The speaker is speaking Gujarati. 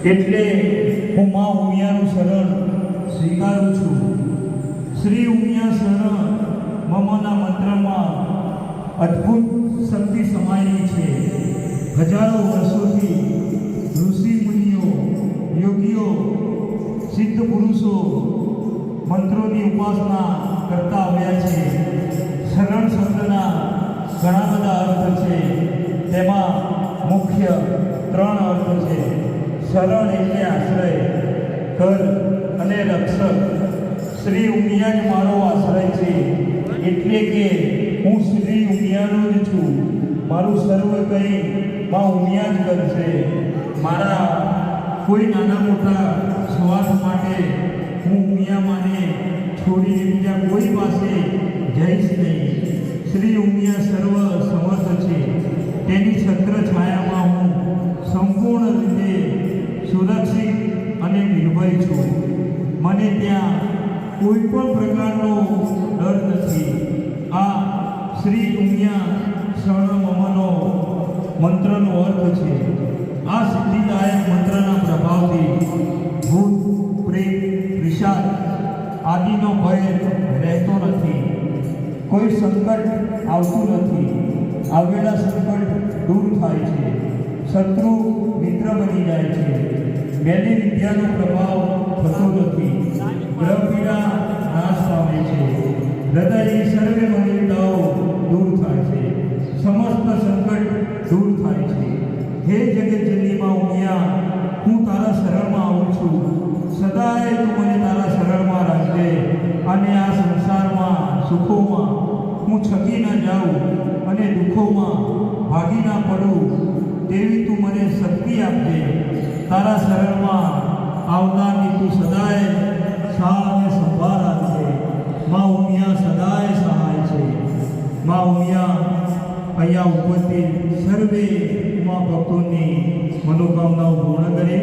એટલે હું મા ઉમિયાનું શરણ સ્વીકારું છું. શ્રી ઉમિયા શરણ મમના મંત્રમાં અદ્ભુત શક્તિ સમાયેલી છે. હજારો વર્ષોથી ઋષિ મુનિઓ, યોગીઓ, સિદ્ધ પુરુષો મંત્રોની ઉપાસના કરતા આવ્યા છે. શરણ શબ્દના ઘણા બધા અર્થ છે. તેમાં મુખ્ય 3 અર્થ છે. શરણ એટલે આશ્રય, ઘર અને રક્ષક. શ્રી ઉમિયા જ મારો આશ્રય છે, એટલે કે હું શ્રી ઉમિયાનો જ છું. મારું સર્વ કંઈ મા ઉમિયા જ કરશે. મારા કોઈ નાના મોટા સ્વાર્થ માટે હું ઉમિયા માને છોડીને બીજા કોઈ પાસે જઈશ નહીં. શ્રી ઉમિયા સર્વ સમર્થ છે. તેની છત્ર છાયામાં હું સંપૂર્ણ રીતે સુરક્ષિત અને નિર્ભય છું. મને ત્યાં કોઈ પણ પ્રકારનો ડર નથી. આ શ્રી ઉમિયા શરણ મમનો મંત્રનો અર્થ છે. આ સિદ્ધિદાયક મંત્રના પ્રભાવથી ભૂત, પ્રેત, વિષાદ આદિનો ભય રહેતો નથી. કોઈ સંકટ આવતું નથી. આવેલા સંકટ દૂર થાય છે. શત્રુ મિત્ર બની જાય છે. મેલી વિદ્યાનો પ્રભાવ થતો નથી. ગ્રહ પીડા નાશ પામે છે. હૃદયની સર્વે મલિનતાઓ દૂર થાય છે. સમસ્ત સંકટ દૂર થાય છે. હે જગતજનની મા ઉમિયા, હું તારા શરણમાં આવું છું. સદાય તું મને તારા શરણમાં રાખજે અને આ સંસારમાં સુખોમાં હું છકી ન જાઉં અને દુઃખોમાં ભાગી ના પડું તેવી તું મને શક્તિ આપજે. તારા શરણમાં આવનારની તું સદાય સાથ અને સંભાળ આપજે. મા ઉમિયા સદાય સહાય છે. મા ઉમિયા અહીંયા ઉપસ્થિત સર્વે ઉમા ભક્તોની મનોકામનાઓ પૂર્ણ કરે.